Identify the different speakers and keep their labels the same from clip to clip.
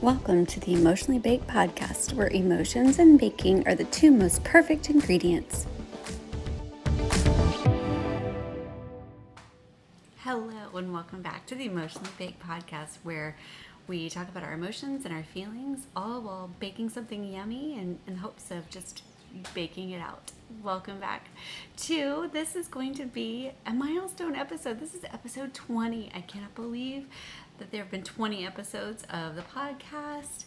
Speaker 1: Welcome to the Emotionally Baked podcast, where emotions and baking are the two most perfect ingredients. Hello, and welcome back to the Emotionally Baked podcast, where we talk about our emotions and our feelings, all while baking something yummy and in hopes of just baking it out. Welcome back to this is going to be a milestone episode. This is episode 20. I cannot believe that there have been 20 episodes of the podcast.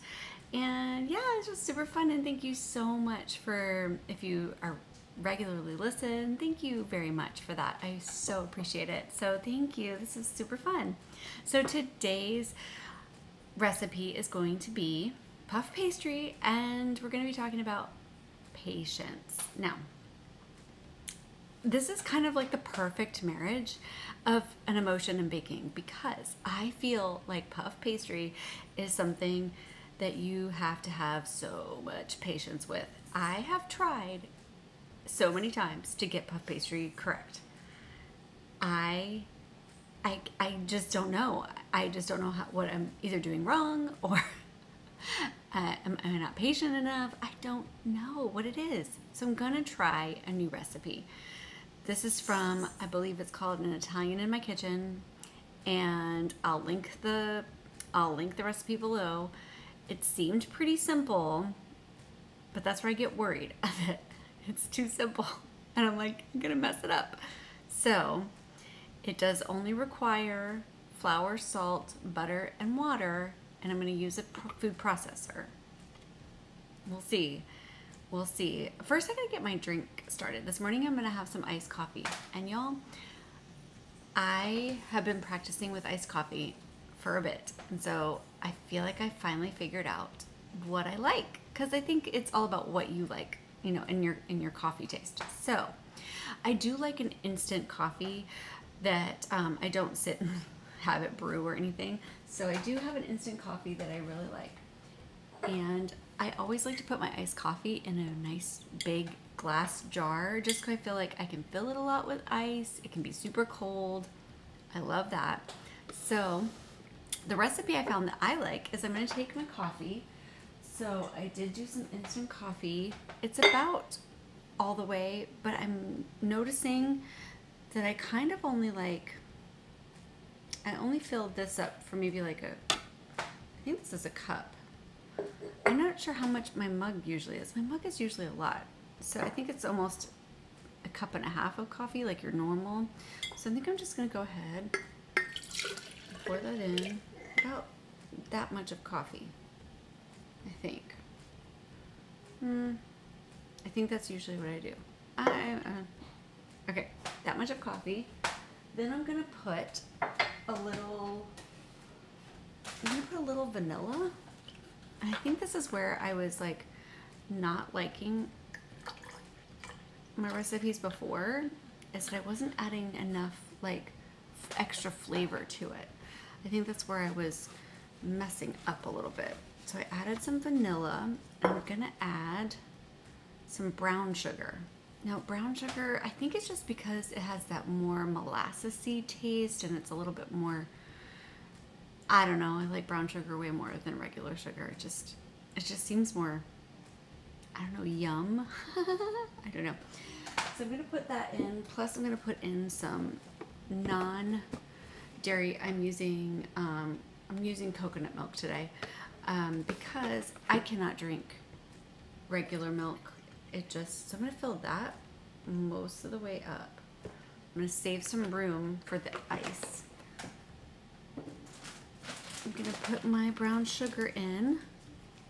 Speaker 1: And yeah, it's just super fun. And thank you so much if you are regularly listen, thank you very much for that. I so appreciate it. So thank you. This is super fun. So today's recipe is going to be puff pastry, and we're going to be talking about patience. Now, this is kind of like the perfect marriage of an emotion and baking, because I feel like puff pastry is something that you have to have so much patience with. I have tried so many times to get puff pastry correct. I just don't know. I just don't know what I'm either doing wrong or am I not patient enough? I don't know what it is. So I'm gonna try a new recipe. This is from, I believe it's called An Italian in My Kitchen, and I'll link the recipe below. It seemed pretty simple, but that's where I get worried of it. It's too simple, and I'm like, I'm gonna mess it up. So it does only require flour, salt, butter, and water, and I'm gonna use a food processor. We'll see. First, I gotta get my drink started. This morning, I'm gonna have some iced coffee. And y'all, I have been practicing with iced coffee for a bit. And so I feel like I finally figured out what I like. Because I think it's all about what you like, in your coffee taste. So I do like an instant coffee that I don't sit and have it brew or anything. So I do have an instant coffee that I really like. And I always like to put my iced coffee in a nice big glass jar, just because I feel like I can fill it a lot with ice. It can be super cold. I love that. So the recipe I found that I like is I'm going to take my coffee. So I did do some instant coffee. It's about all the way, but I'm noticing that I kind of only filled this up for maybe I think this is a cup. I'm not sure how much my mug usually is. My mug is usually a lot. So I think it's almost a cup and a half of coffee, like your normal. So I think I'm just going to go ahead, pour that in, about that much of coffee, I think. I think that's usually what I do. Okay, that much of coffee. Then I'm going to put a little vanilla. I think this is where I was not liking my recipes before, is that I wasn't adding enough extra flavor to it. I think that's where I was messing up a little bit. So I added some vanilla, and I'm gonna add some brown sugar. Now, brown sugar, I think it's just because it has that more molassesy taste, and it's a little bit more, I don't know, I like brown sugar way more than regular sugar. It just seems more, I don't know, yum. I don't know. So I'm going to put that in. Plus I'm going to put in some non-dairy. I'm using coconut milk today because I cannot drink regular milk. So I'm going to fill that most of the way up. I'm going to save some room for the ice. I'm going to put my brown sugar in.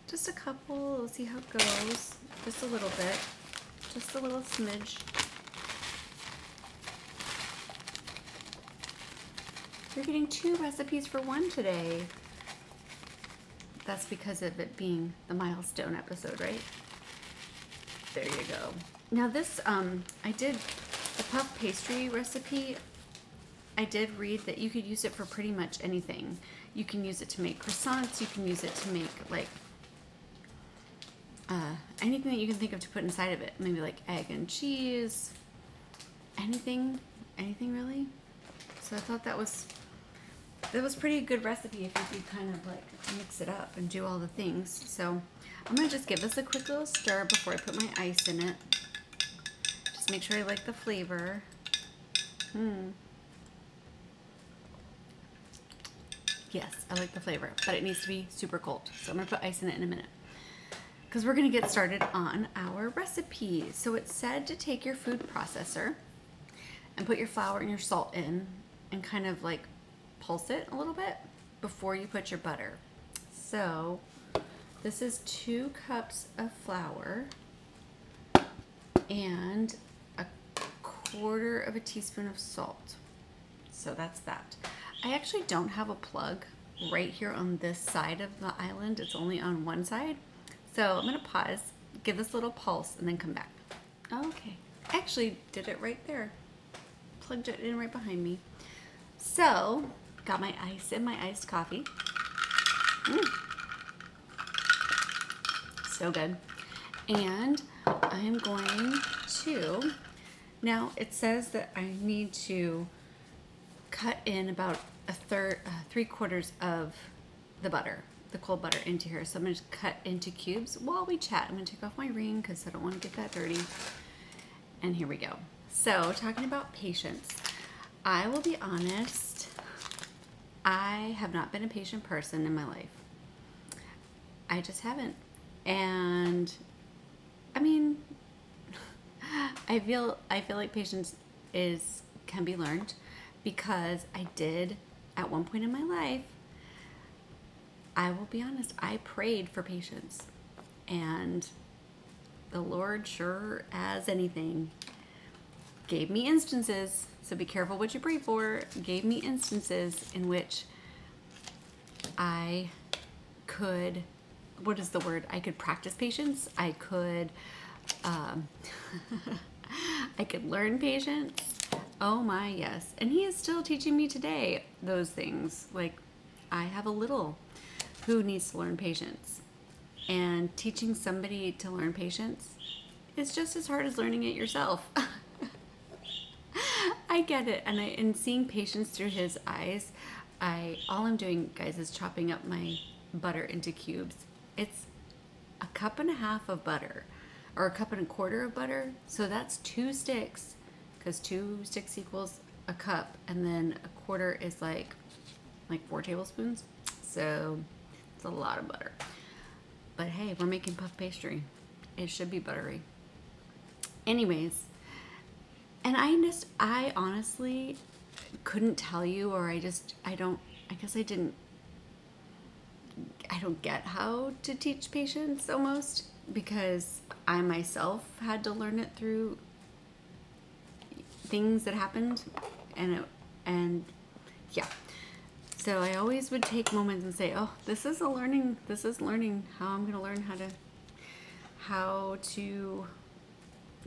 Speaker 1: Just a couple. We'll see how it goes. Just a little bit. Just a little smidge. You're getting 2 recipes for 1 today. That's because of it being the milestone episode, right? There you go. Now this, I did the puff pastry recipe. I did read that you could use it for pretty much anything. You can use it to make croissants. You can use it to make anything that you can think of to put inside of it. Maybe egg and cheese. Anything really. So I thought that was that was pretty good recipe if you could kind of like mix it up and do all the things. So I'm gonna just give this a quick little stir before I put my ice in it. Just make sure I like the flavor. Yes, I like the flavor, but it needs to be super cold. So I'm gonna put ice in it in a minute, because we're gonna get started on our recipe. So it said to take your food processor and put your flour and your salt in and kind of like pulse it a little bit before you put your butter. So this is 2 cups of flour and a 1/4 of a teaspoon of salt. So that's that. I actually don't have a plug right here on this side of the island. It's only on one side. So I'm gonna pause, give this a little pulse, and then come back. Okay, actually did it right there. Plugged it in right behind me. So, got my ice and my iced coffee. So good. And I'm going to, now it says that I need to cut in about 3/4 of the butter, the cold butter, into here. So I'm going to cut into cubes while we chat. I'm going to take off my ring because I don't want to get that dirty. And here we go. So talking about patience, I will be honest, I have not been a patient person in my life. I just haven't. And I mean, I feel like patience can be learned, because I did at one point in my life. I will be honest, I prayed for patience, and the Lord, sure as anything, gave me instances. So be careful what you pray for. Gave me instances in which I could, what is the word? I could practice patience. I could, I could learn patience. Oh my, yes. And he is still teaching me today those things. Like, I have a little who needs to learn patience. And teaching somebody to learn patience is just as hard as learning it yourself. I get it. And seeing patience through his eyes, all I'm doing, guys, is chopping up my butter into cubes. It's 1.5 cups of butter, or 1.25 cups of butter. So that's 2 sticks, because 2 sticks equals a cup, and then 1/4 is like 4 tablespoons. So it's a lot of butter. But hey, we're making puff pastry. It should be buttery. Anyways, and I honestly couldn't tell you, or I don't get how to teach patience almost, because I myself had to learn it through things that happened, and yeah. So I always would take moments and say, oh, this is learning how I'm going to learn how to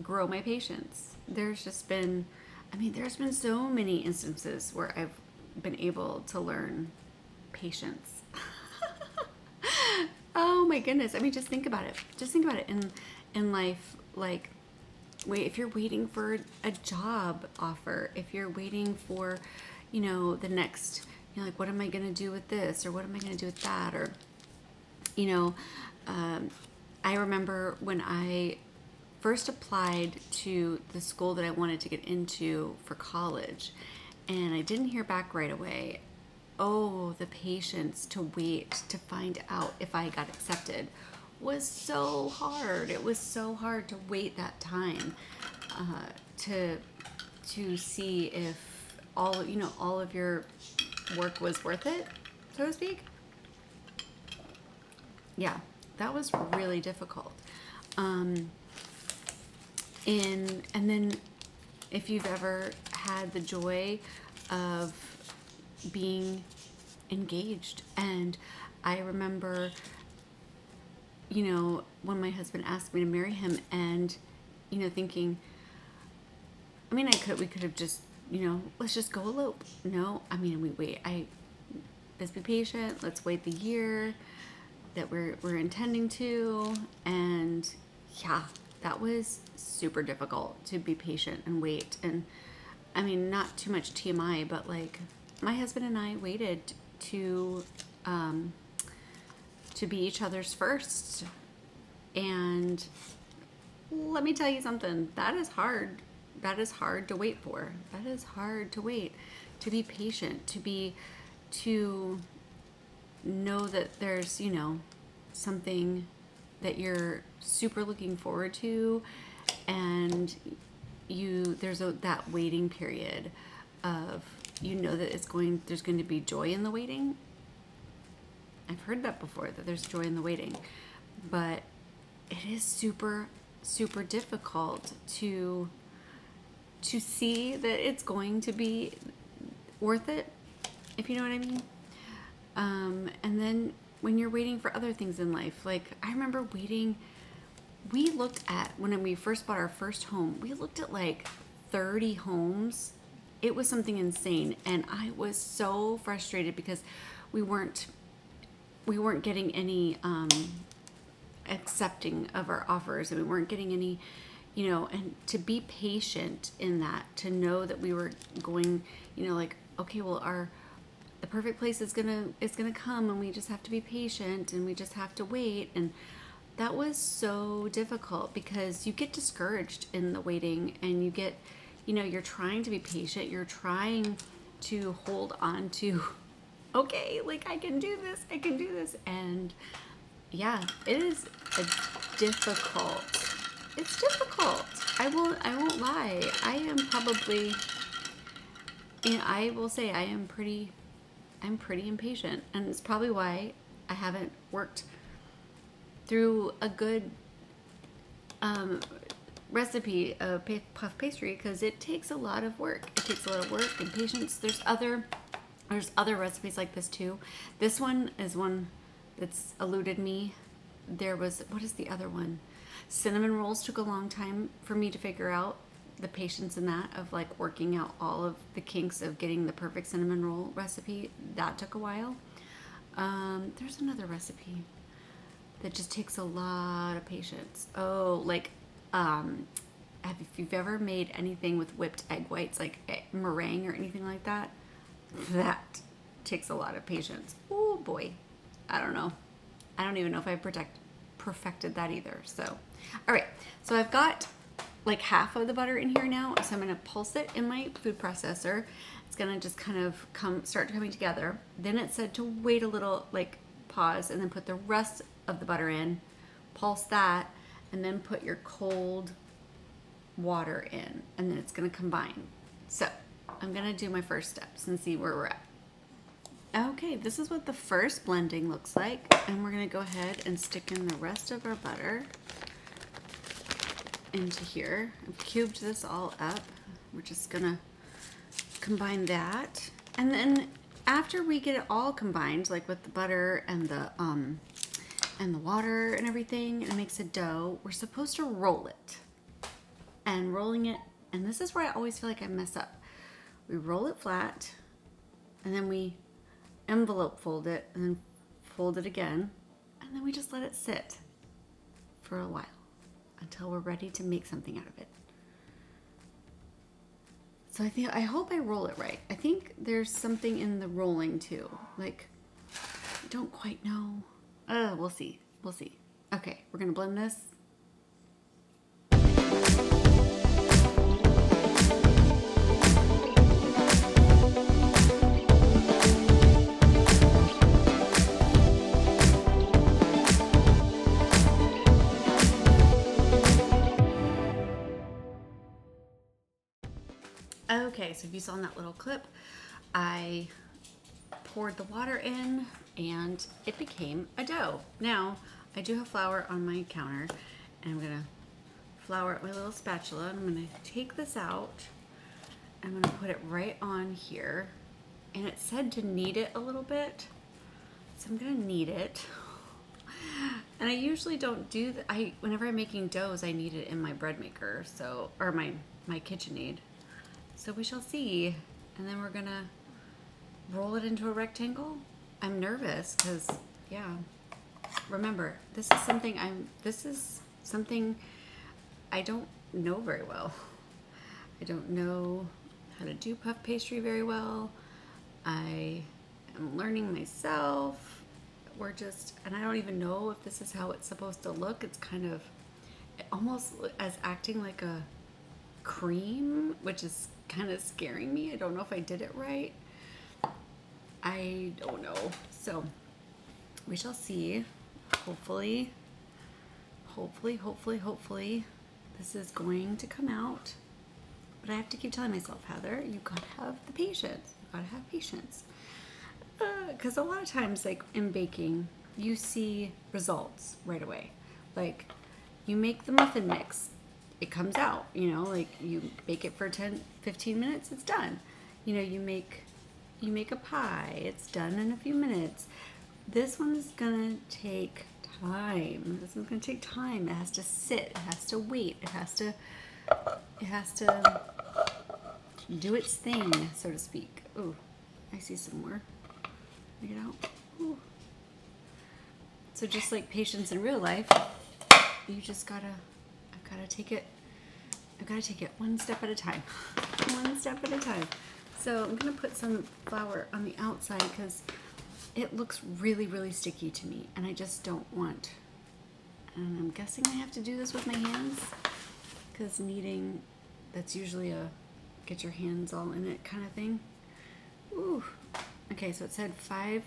Speaker 1: grow my patience. There's been so many instances where I've been able to learn patience. Oh my goodness. I mean, just think about it. In life. Like, if you're waiting for a job offer, if you're waiting for, the next, like, what am I going to do with this, or what am I going to do with that, or, I remember when I first applied to the school that I wanted to get into for college, and I didn't hear back right away. Oh, the patience to wait to find out if I got accepted was so hard. It was so hard to wait that time to see if all of your work was worth it, so to speak. Yeah, that was really difficult. And then if you've ever had the joy of being engaged, and I remember, when my husband asked me to marry him, and thinking, we could have just, let's just go elope. No, let's be patient. Let's wait the year that we're intending to. And yeah, that was super difficult, to be patient and wait. And not too much TMI, but like, my husband and I waited um, to be each other's first. And let me tell you something, that is hard. That is hard to wait for. That is hard to wait, to be patient, to know that there's, something that you're super looking forward to, and there's that waiting period of, that there's going to be joy in the waiting. I've heard that before, that there's joy in the waiting, but it is super, super difficult to see that it's going to be worth it, if you know what I mean. And then when you're waiting for other things in life, like I remember when we first bought our first home, we looked at like 30 homes. It was something insane. And I was so frustrated because we weren't getting any, accepting of our offers, and we weren't getting any, and to be patient in that, to know that we were going, like, okay, well, the perfect place is gonna come, and we just have to be patient, and we just have to wait. And that was so difficult because you get discouraged in the waiting, and you get, you're trying to be patient, you're trying to hold on to, okay, like I can do this, and yeah, it is difficult. It's difficult. I won't lie. I am probably, I will say I'm pretty impatient, and it's probably why I haven't worked through a good recipe of puff pastry, because it takes a lot of work. It takes a lot of work and patience. There's other recipes like this too. This one is one that's eluded me. What is the other one? Cinnamon rolls took a long time for me to figure out the patience in that, of like working out all of the kinks of getting the perfect cinnamon roll recipe. That took a while. There's another recipe that just takes a lot of patience. Oh, like, if you've ever made anything with whipped egg whites, like meringue or anything like that, that takes a lot of patience. Oh boy. I don't know. I don't even know if I perfected that either. So, all right. So I've got like half of the butter in here now. So I'm going to pulse it in my food processor. It's going to just kind of start coming together. Then it said to wait a little, like pause, and then put the rest of the butter in, pulse that, and then put your cold water in, and then it's going to combine. So I'm going to do my first steps and see where we're at. Okay, this is what the first blending looks like, and we're going to go ahead and stick in the rest of our butter into here. I've cubed this all up. We're just going to combine that, and then after we get it all combined, like with the butter and the water and everything, and it makes a dough, we're supposed to roll it. And rolling it, and this is where I always feel like I mess up. We roll it flat, and then we envelope fold it, and then fold it again, and then we just let it sit for a while until we're ready to make something out of it. So I hope I roll it right. I think there's something in the rolling too. Like, I don't quite know. We'll see. Okay, we're gonna blend this. Okay, so if you saw in that little clip, I poured the water in and it became a dough. Now, I do have flour on my counter, and I'm gonna flour up my little spatula, and I'm gonna take this out. I'm gonna put it right on here, and it said to knead it a little bit, so I'm gonna knead it. And I usually don't do that. Whenever I'm making doughs, I knead it in my bread maker, or my KitchenAid. So we shall see. And then we're gonna roll it into a rectangle. I'm nervous because, yeah. Remember, this is something I don't know very well. I don't know how to do puff pastry very well. I I'm learning myself. And I don't even know if this is how it's supposed to look. It's kind of almost as acting like a cream, which is kind of scaring me. I don't know if I did it right. I don't know. So we shall see. Hopefully, this is going to come out. But I have to keep telling myself, Heather, you gotta have the patience. You gotta have patience. Because a lot of times, like in baking, you see results right away. Like you make the muffin mix, it comes out, like you bake it for 10-15 minutes, it's done. You make a pie, it's done in a few minutes. This one's gonna take time. It has to sit, it has to wait, it has to do its thing, so to speak. Ooh, I see some more. Get it out. Ooh. So just like patience in real life, you just I've gotta take it one step at a time. One step at a time. So I'm gonna put some flour on the outside because it looks really, really sticky to me, and I just don't want. And I'm guessing I have to do this with my hands because kneading, that's usually a get your hands all in it kind of thing. Ooh. Okay, so it said 5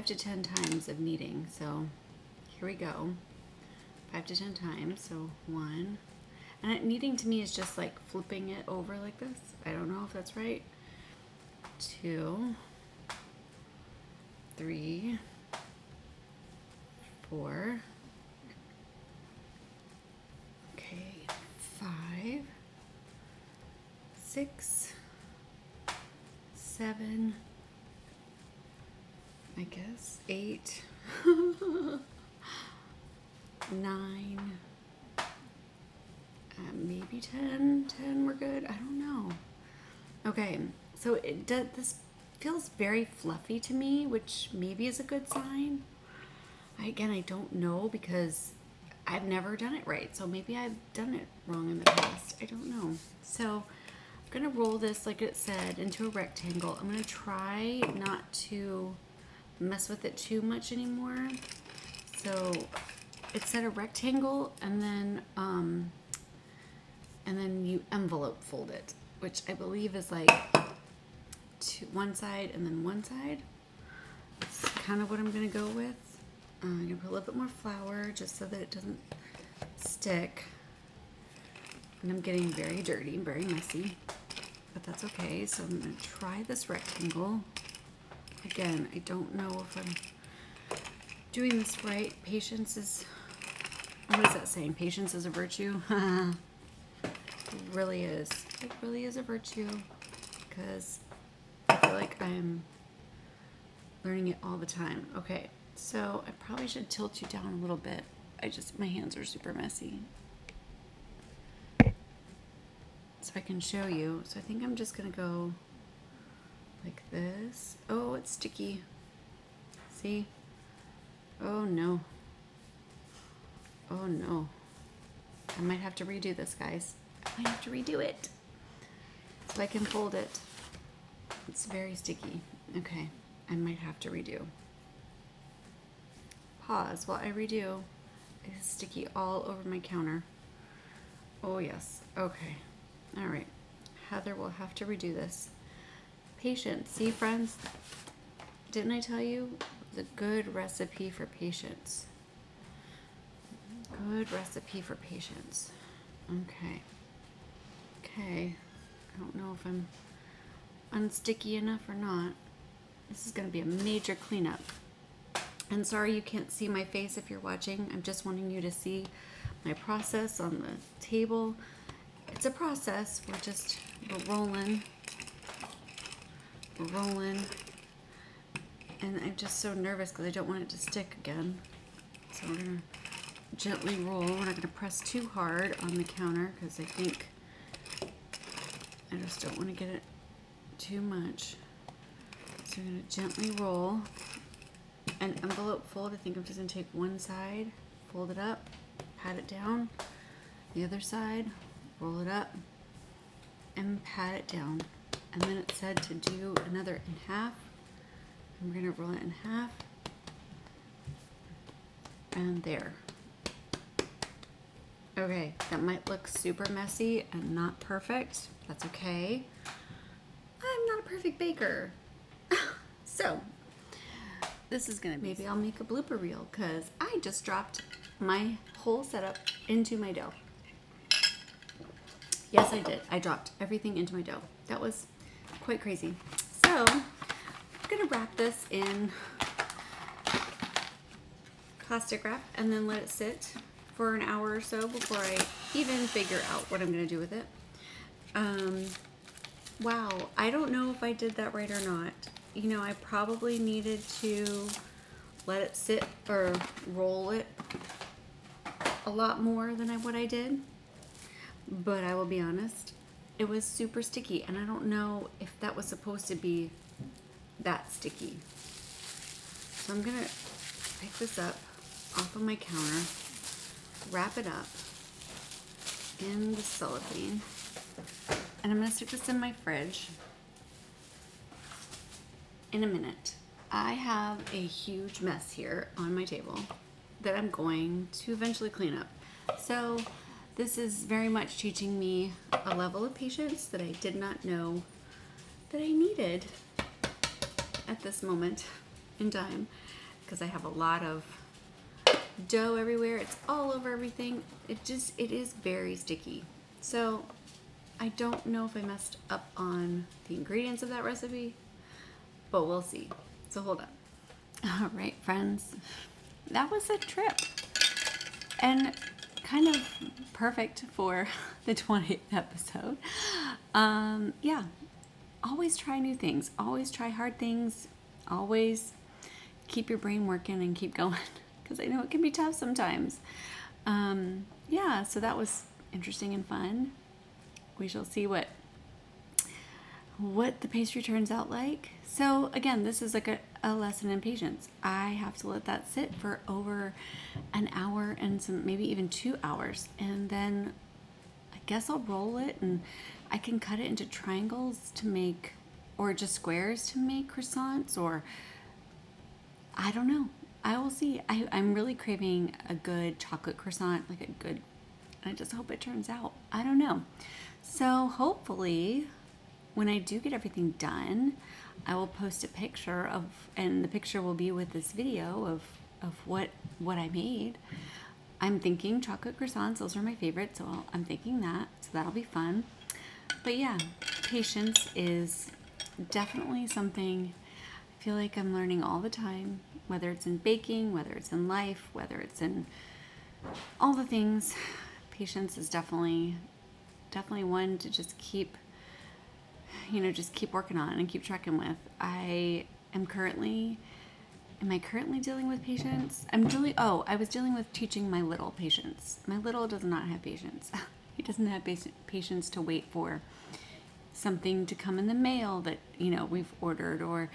Speaker 1: to 10 times of kneading. So here we go. 5 to 10 times. So 1. And kneading to me is just like flipping it over like this. I don't know if that's right. 2, 3, 4. Okay, 5, 6, 7, I guess 8, 9, maybe 10. 10, we're good. I don't know. Okay, so this feels very fluffy to me, which maybe is a good sign. I don't know because I've never done it right. So maybe I've done it wrong in the past. I don't know. So I'm going to roll this, like it said, into a rectangle. I'm going to try not to mess with it too much anymore. So it said a rectangle, and then you envelope fold it, which I believe is like one side and then one side. That's kind of what I'm going to go with. I'm going to put a little bit more flour just so that it doesn't stick. And I'm getting very dirty and very messy, but that's okay. So I'm going to try this rectangle. Again, I don't know if I'm doing this right. Patience is, what is that saying? Patience is a virtue. It really is. It really is a virtue because I feel like I'm learning it all the time. Okay, so I probably should tilt you down a little bit. My hands are super messy. So I can show you. So I think I'm just gonna go like this. Oh, it's sticky. See? Oh no. Oh no. I might have to redo this, guys. I might have to redo it so I can fold it. It's very sticky. Okay, I might have to redo. Pause while I redo. It's sticky all over my counter. Oh yes. Okay. All right. Heather will have to redo this. Patience. See, friends? Didn't I tell you? The good recipe for patience. Good recipe for patience. Okay. Okay. I don't know if I'm unsticky enough or not. This is going to be a major cleanup. And sorry you can't see my face if you're watching. I'm just wanting you to see my process on the table. It's a process. We're rolling. We're rolling. And I'm just so nervous because I don't want it to stick again. So we're going to gently roll. We're not going to press too hard on the counter because I think I just don't want to get it too much. So we're going to gently roll and envelope fold. I think I'm just going to take one side, fold it up, pat it down. The other side, roll it up and pat it down. and then it said to do another in half. I'm going to roll it in half. And there. Okay, that might look super messy and not perfect. That's okay. I'm not a perfect baker. So, this is gonna be, maybe I'll make a blooper reel because I just dropped my whole setup into my dough. Yes, I did. I dropped everything into my dough. That was quite crazy. So, I'm gonna wrap this in plastic wrap and then let it sit for an hour or so before I even figure out what I'm gonna do with it. Wow, I don't know if I did that right or not. You know, I probably needed to let it sit or roll it a lot more than what I did. But I will be honest, it was super sticky, and I don't know if that was supposed to be that sticky. So I'm gonna pick this up off of my counter, wrap it up in the cellophane, and I'm gonna stick this in my fridge in a minute. I have a huge mess here on my table that I'm going to eventually clean up. So this is very much teaching me a level of patience that I did not know that I needed at this moment in time, because I have a lot of dough everywhere. It's all over everything. It is very sticky. So I don't know if I messed up on the ingredients of that recipe, but we'll see. So hold on. All right, friends, that was a trip and kind of perfect for the 20th episode. Yeah, always try new things, always try hard things, always keep your brain working and keep going, because I know it can be tough sometimes. Yeah, so that was interesting and fun. We shall see what the pastry turns out like. So again, this is like a lesson in patience. I have to let that sit for over an hour and some, maybe even 2 hours, and then I guess I'll roll it, and I can cut it into triangles to make, or just squares to make croissants, or I don't know. I will see. I'm really craving a good chocolate croissant, like a good, I just hope it turns out. I don't know. So hopefully when I do get everything done, I will post a picture of, and the picture will be with this video of what I made. I'm thinking chocolate croissants. Those are my favorite, so I'm thinking that. So that'll be fun. But yeah, patience is definitely something I feel like I'm learning all the time, whether it's in baking, whether it's in life, whether it's in all the things. Patience is definitely one to just keep working on and keep tracking with. Am I currently dealing with patience? I was dealing with teaching my little patience. My little does not have patience. He doesn't have patience to wait for something to come in the mail that, we've ordered, or,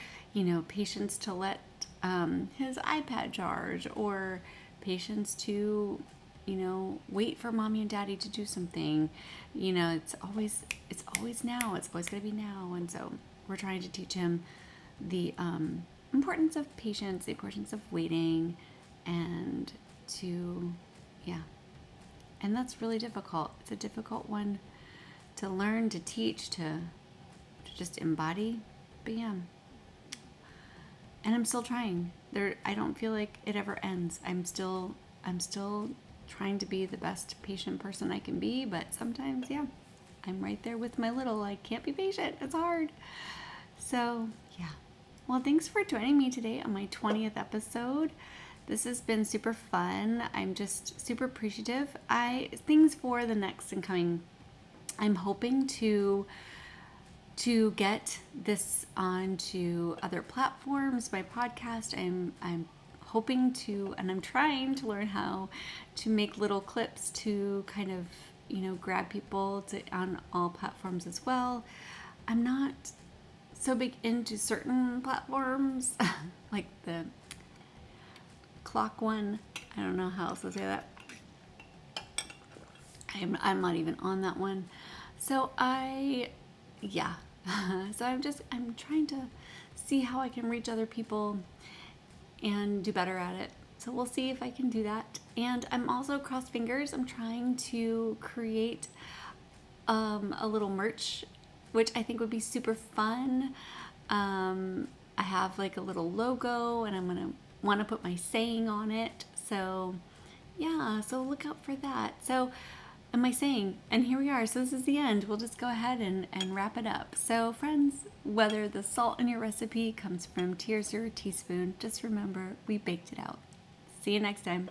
Speaker 1: patience to let his iPad charge, or patience to, wait for mommy and daddy to do something. It's always now. It's always going to be now. And so we're trying to teach him the importance of patience, the importance of waiting, and and that's really difficult. It's a difficult one to learn, to teach, to just embody. But yeah. And I'm still trying. I don't feel like it ever ends. I'm still trying to be the best patient person I can be, but sometimes, I'm right there with my little. I can't be patient. It's hard. So, yeah. Well, thanks for joining me today on my 20th episode. This has been super fun. I'm just super appreciative. Things for the next and coming. I'm hoping to get this onto other platforms, my podcast. I'm hoping to, and I'm trying to learn how to make little clips to kind of, grab people on all platforms as well. I'm not so big into certain platforms, like the clock one. I don't know how else to say that. I'm not even on that one. So I So I'm trying to see how I can reach other people and do better at it. So we'll see if I can do that. And I'm also, cross fingers, I'm trying to create a little merch, which I think would be super fun. I have like a little logo, and I'm gonna want to put my saying on it. So yeah, so look out for that. So and my saying, and here we are. So this is the end. We'll just go ahead and wrap it up. So friends, whether the salt in your recipe comes from tears or a teaspoon, just remember we baked it out. See you next time.